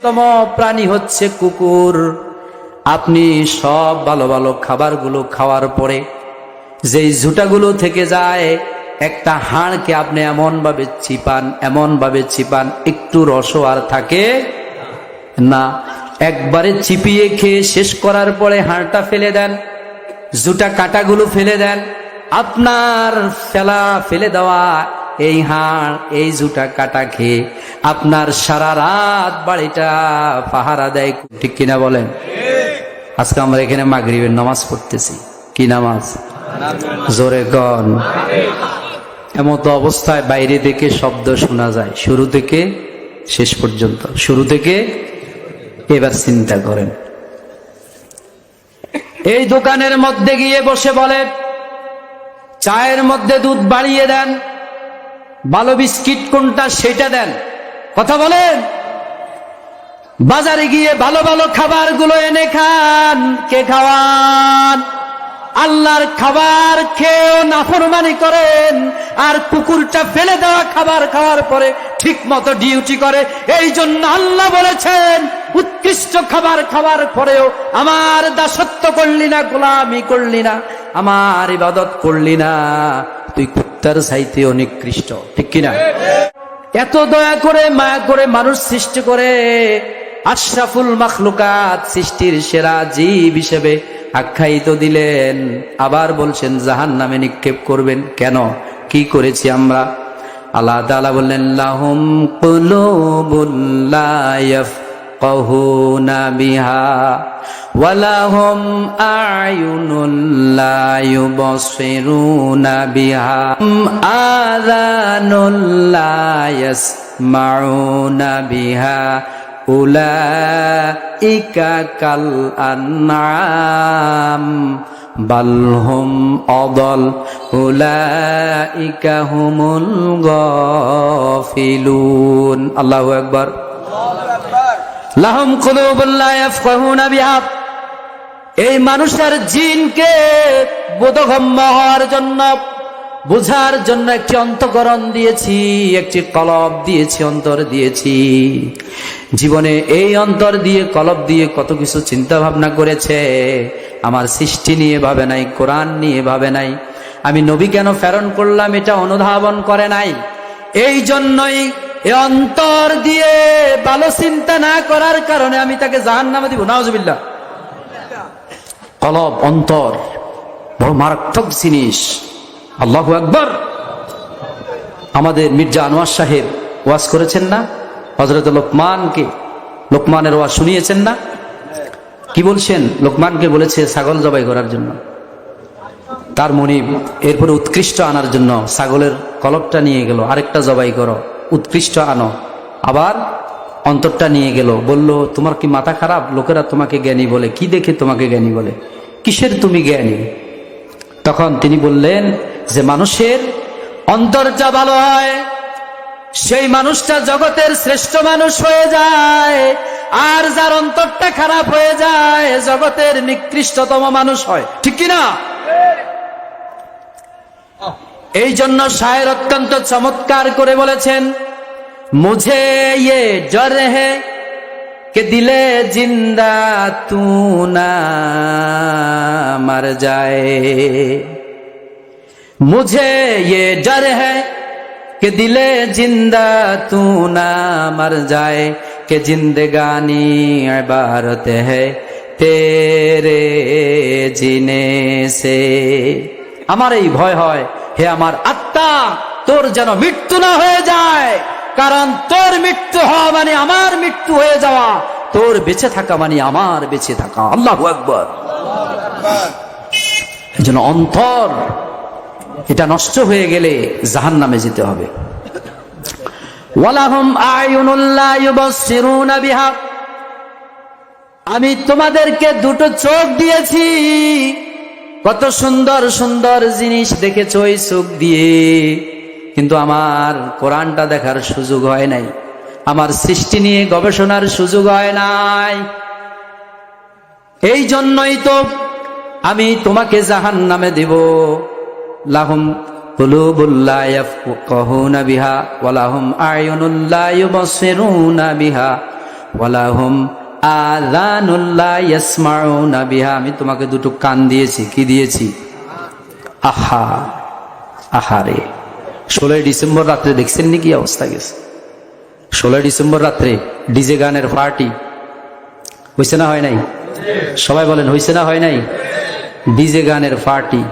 তম প্রাণী হচ্ছে কুকুর। আপনি সব ভালো ভালো খাবারগুলো খাওয়ার পরে যেই ঝুঁটাগুলো থেকে যায়, একটা হাড়কে আপনি এমন ভাবে চিপান একটু রসও আর থাকে না। একবারে চিপিয়ে খেয়ে শেষ করার পরে হাড়টা ফেলে দেন, ঝুঁটা কাঁটাগুলো ফেলে দেন। আপনার ফেলে দেওয়া এই হাড়, এই ঝুঁটা কাটা খেয়ে আপনার সারা রাত বাড়িটা পাহারা দেয়, ঠিক কিনা বলেন? আজকে আমরা এখানে মাগরিবের নামাজ পড়তেছি, কি নামাজ? জোরে গন। এমত অবস্থায় বাইরে থেকে শব্দ শোনা যায় শুরু থেকে শেষ পর্যন্ত, শুরু থেকে। এবার চিন্তা করেন, এই দোকানের মধ্যে গিয়ে বসে বলেন চায়ের মধ্যে দুধ বাড়িয়ে দেন, ভালো বিস্কিট কোনটা সেটা দেন, কথা বলেন। বাজারে গিয়ে ভালো ভালো খাবারগুলো এনে খান, কে খাওয়ান? আল্লাহর খাবার খেয়েও নাফরমানি করেন, আর কুকুরটা ফেলে দেওয়া খাবার খাওয়ার পরে ঠিক মতো ডিউটি করে। এই জন্য আল্লাহ বলেছেন, উৎকৃষ্ট খাবার খাওয়ার পরেও আমার দাসত্ব করলি না, গোলামি করলি না, আমার ইবাদত করলি না, তুই কুত্তার চাইতেও নিকৃষ্ট, ঠিক কিনা? এত দয়া করে মায়া করে মানুষ সৃষ্টি করে, আশরাফুল মাখলুকাত, সৃষ্টির সেরা জীব হিসেবে আখ্যায়িত দিলেন, আবার বলছেন জাহান্নামে নিক্ষেপ করবেন। কেন? কি করেছি আমরা? আল্লাহ তাআলা বললেন, লাহুম কুলুবুন লা ইয়াফকাহুনা বিহা ওয়া লাহুম আ'য়ুনুন লা ইউবসিরুনা বিহা আযানুন লা ইয়াসমাউনা বিহা উলাইকা কাল আনআম বাল হুম আদাল উলাইকা হুমুল গাফিলুন। আল্লাহু আকবার। লাহুম কুলুবুন লা ইয়াফকাহুনা বিহা, এই মানুষের জিনকে বোধগম্য হওয়ার জন্য, বুঝার জন্য একটি অন্তঃকরণ দিয়েছি, একটি কলব দিয়েছি, অন্তর দিয়েছি। জীবনে এই অন্তর দিয়ে, কলব দিয়ে কত কিছু চিন্তা ভাবনা করেছে। আমার সৃষ্টি নিয়ে ভাবে নাই, কোরআন নিয়ে ভাবে নাই, আমি নবী কেন প্রেরণ করলাম এটা অনুধাবন করে নাই। এই জন্যই এই অন্তর দিয়ে ভালো চিন্তা না করার কারণে আমি তাকে জাহান্নামে দিব। নাউজুবিল্লাহ। কলব, অন্তর বড় মারাত্মক জিনিস। আল্লাহু আকবার। আমাদের মির্জা আনোয়ার সাহেব ওয়াজ করেছেন না, হযরত লোকমানের ওয়াজ শুনিয়েছেন না? কি বলছেন? লোকমানকে বলেছে ছাগল জবাই করার জন্য, তার মনিব এরপরে উৎকৃষ্ট আনার জন্য ছাগলের কলবটা নিয়ে গেল, আরেকটা জবাই করো, উৎকৃষ্ট আনো। আবার অন্তরটা নিয়ে গেল, বলল তোমার কি মাথা খারাপ? লোকেরা তোমাকে জ্ঞানী বলে, কি দেখে তোমাকে জ্ঞানী বলে? কিসের তুমি জ্ঞানী? তখন তিনি বললেন যে মানুষের অন্তরটা ভালো হয়, সেই মানুষটা জগতের শ্রেষ্ঠ মানুষ হয়ে যায়, আর যার অন্তরটা খারাপ হয়ে যায় জগতের নিকৃষ্টতম মানুষ হয়, ঠিক কিনা? এই জন্য শায়ের অত্যন্ত চমৎকার করে বলেছেন, মুঝে ইয়ে ডর হে कि दिले जिंदा तू ना मर जाए, मुझे ये डर है कि दिले जिंदा तू ना मर जाए, कि जिंदगानी इबारत है तेरे जीने से। আমার এই ভয় হয়, হে আমার আত্মা, তোর যেন মৃত্যু না হয়ে যায়, কারণ তোর মৃত্যু হওয়া মানে আমার মৃত্যু হয়ে যাওয়া, তোর বেঁচে থাকা মানে আমার বেঁচে থাকা। আল্লাহু আকবার। এজন্য অন্তর এটা নষ্ট হয়ে গেলে জাহান্নামে যেতে হবে। ওয়ালাহুম আয়ুনুল লা ইউবসিরুনা বিহা, আমি তোমাদেরকে দুটো চোখ দিয়েছি, কত সুন্দর সুন্দর জিনিস দেখেছো এই চোখ দিয়ে, কিন্তু আমার কোরআনটা দেখার সুযোগ হয় নাই, আমার সৃষ্টি নিয়ে গবেষণার সুযোগ হয় নাই। এই জন্যই তো আমি তোমাকে জাহান্নামে দেব। লাহুম কুলুবুল লা ইয়াফকাহুনা বিহা ওয়া লাহুম আ'য়ুনুল লা ইউবসিরুনা বিহা ওয়ালাহুম আযানুল লা ইয়াসমাউনা বিহা, আমি তোমাকে দুটো কান দিয়েছি। কি দিয়েছি? আহা, আহারে। 16 ডিসেম্বর রাত্রে দেখছেন নি কি অবস্থা গেছে? 16 ডিসেম্বর রাত্রে ডিজে গানের পার্টি হয়েছে না হয় নাই? সবাই বলেন হয়েছে না হয় নাই? ডিজে গানের পার্টি।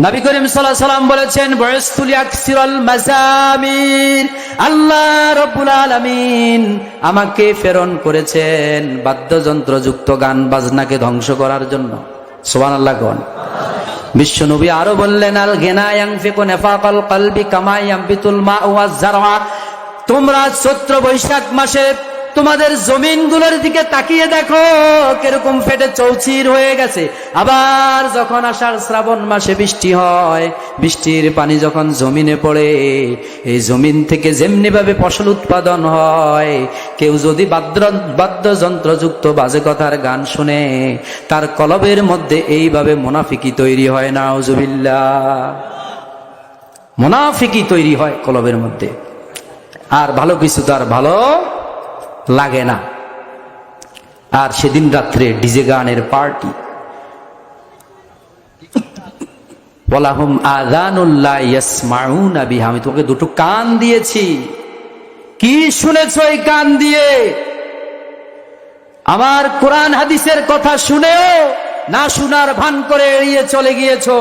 নবী করিম সাল্লাল্লাহু আলাইহি ওয়াসাল্লাম বলেছেন, বুইসতু লিআকসিরাল মাযামির, আল্লাহ রাব্বুল আলামিন আমাকে প্রেরণ করেছেন বাদ্যযন্ত্রযুক্ত গান বাজনাকে ধ্বংস করার জন্য। সুবহানাল্লাহ কোন। বিশ্ব নবী আরো বললেন, আল গিনা ইয়ানফিকু নিফাকাল কলবি কামা ইয়ানবিতুল মাউ ওয়াজ জারআ, তোমরা চৈত্র বৈশাখ মাসে তোমাদের জমিনগুলোর দিকে তাকিয়ে দেখো কিরকম ফেটে চৌচির হয়ে গেছে। আবার যখন আষাঢ় শ্রাবণ মাসে বৃষ্টি হয়, বৃষ্টির পানি যখন জমিনে পড়ে, এই জমিন থেকে যেমনি ভাবে ফসল উৎপাদন হয়, কেউ যদি বাদ্যযন্ত্রযুক্ত বাজে কথার গান শুনে, তার কলবের মধ্যে এইভাবে মুনাফিকি তৈরি হয়। নাউজুবিল্লাহ, মুনাফিকি তৈরি হয় কলবের মধ্যে, আর ভালো কিছু তার ভালো লাগে না। আর সেদিন রাত্রে ডিজে গানের পার্টি। ওয়ালাহুম আযানুল লা ইয়াসমাউনা বিহা, আমি তোমাকে দুটো কান দিয়েছি। কি শুনেছো এই কান দিয়ে? আমার কোরআন হাদিসের কথা শুনেও না শোনার ভান করে এড়িয়ে চলে গিয়েছো।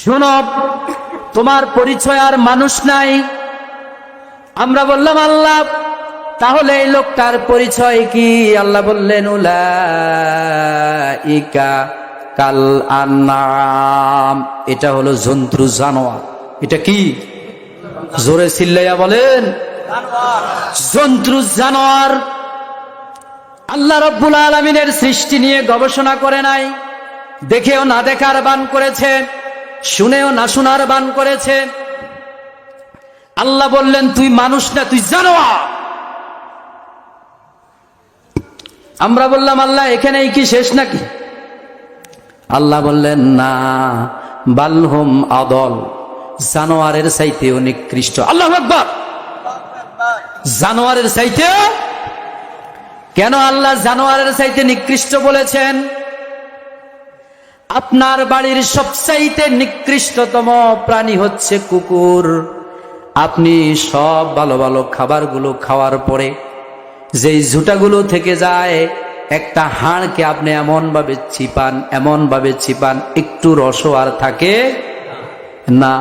শোনো, তোমার পরিচয় আর মানুষ নাই। আমরা বললাম আল্লাহ, তাহলে এই লোকটার পরিচয় কি? আল্লাহ বললেন, উলাইকা কাল আনআম, এটা হলো জন্তু জানোয়ার। এটা কি? জোরে চিল্লাইয়া বলেন, জন্তু জানোয়ার। আল্লাহ রাব্বুল আলামিনের সৃষ্টি নিয়ে গবেষণা করে নাই, দেখেও না দেখার বান করেছে, শুনেও না শোনার বান করেছে। আল্লাহ বললেন, তুই মানুষ না, তুই জানোয়ার। আমরা বললাম, আল্লাহ এখানেই কি শেষ নাকি? আল্লাহ বললেন, না, বালহুম আদল, জানোয়ারের চাইতেও নিকৃষ্ট। আল্লাহু আকবার। জানোয়ারের চাইতে কেন আল্লাহ জানোয়ারের চাইতে নিকৃষ্ট বলেছেন? আপনার বাড়ির সবচাইতে নিকৃষ্টতম প্রাণী হচ্ছে কুকুর। আপনি সব ভালো ভালো খাবারগুলো খাওয়ার পরে যেই ঝুঁটাগুলো থেকে যায়, একটা হাড়কে আপনি এমন ভাবে চিপান, একটু রসও আর থাকে না।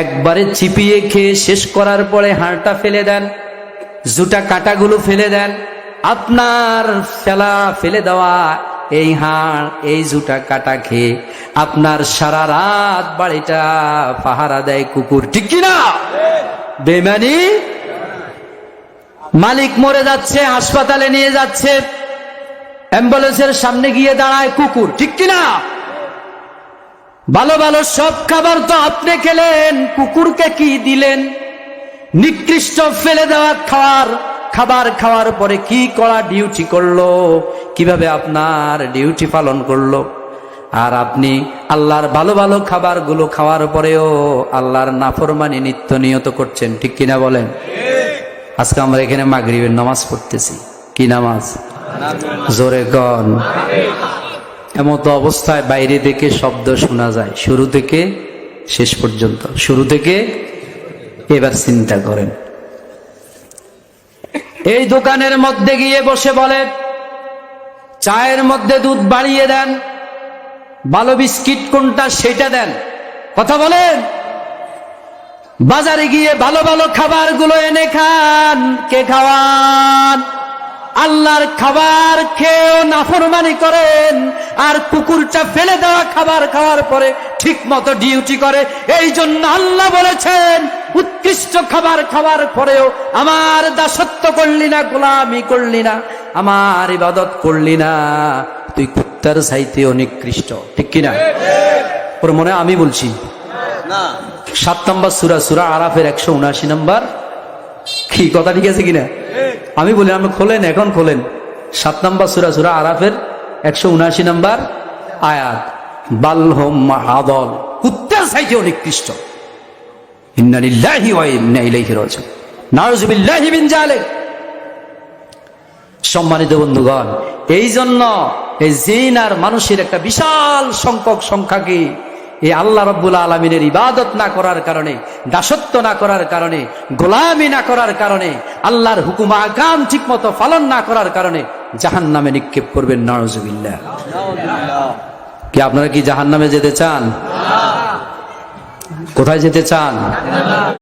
একবারে চিপিয়ে খেয়ে শেষ করার পরে হাড়টা ফেলে দেন, ঝুঁটা কাঁটাগুলো ফেলে দেন। আপনার ফেলে দেওয়া এই হাড়, এই ঝুঁটা কাটা খেয়ে আপনার সারা রাত বাড়িটা পাহারা দেয় কুকুর। ঠিক কিনা? বেঈমানি। মালিক মরে যাচ্ছে, হাসপাতালে নিয়ে যাচ্ছে, অ্যাম্বুলেন্সের সামনে গিয়ে দাঁড়ায় কুকুর। ঠিক কিনা? ভালো ভালো সব খাবার তো আপনি খেলেন, কুকুরকে কি দিলেন? নিকৃষ্ট ফেলে দেওয়া খাবার খাওয়ার পরে কি করা ডিউটি করলো, কিভাবে আপনার ডিউটি পালন করলো। আর আপনি আল্লাহর ভালো ভালো খাবারগুলো খাওয়ার পরেও আল্লাহর নাফরমানি নিত্য নিয়ত করছেন। ঠিক কিনা বলেন? আজকে আমরা এখানে মাগরিবের নামাজ পড়তেছি, কি নামাজ? জোরে গন। এমতো অবস্থায় বাইরে থেকে শব্দ শোনা যায়, শুরু থেকে শেষ পর্যন্ত। শুরু থেকে এবার চিন্তা করেন, এই দোকানের মধ্যে গিয়ে বসে বলে, চায়ের মধ্যে দুধ বাড়িয়ে দেন, ভালো বিস্কিট কোনটা সেটা দেন, কথা বলেন। বাজারে গিয়ে ভালো ভালো খাবারগুলো এনে খান, কে খাওয়ান? আল্লাহর খাবার খেয়েও নাফরমানি করেন, আর কুকুরটা ফেলে দেওয়া খাবার খাওয়ার পরে ঠিক মতো ডিউটি করে। এই জন্য আল্লাহ বলেছেন, উৎকৃষ্ট খাবার খাওয়ার পরেও আমার দাসত্ব করলি না, গোলামি করলি না, আমার ইবাদত করলি না, তুই কুত্তার চাইতেও নিকৃষ্ট। ঠিক কিনা? ওর মনে আমি বলছি না। 7 নম্বর সূরা আরাফের 179 নম্বর। কি কথা ঠিক আছে কিনা? আমি বলি, আপনি খোলেন, এখন খোলেন 7 নম্বর সূরা আরাফের 179 নম্বর আয়াত। বালহুম আদল, কুত্তার চাইতেও নিকৃষ্ট। ইন্না লিল্লাহি ওয়া ইন্না ইলাইহি রাজিউন। নাউযুবিল্লাহি মিন যালিক। সম্মানিত বন্ধুগণ, এই জন্য এই জিন আর মানুষের একটা বিশাল সংখ্যাকে এই আল্লাহ রাব্বুল আলামিনের ইবাদত না করার কারণে, দাসত্ব না করার কারণে, গোলামি না করার কারণে, আল্লাহর হুকুম আহকাম ঠিকমতো পালন না করার কারণে জাহান্নামে নিক্ষেপ করবেন। নাউযুবিল্লাহ। কি আপনারা কি জাহান্নামে যেতে চান? কোথায় যেতে চান?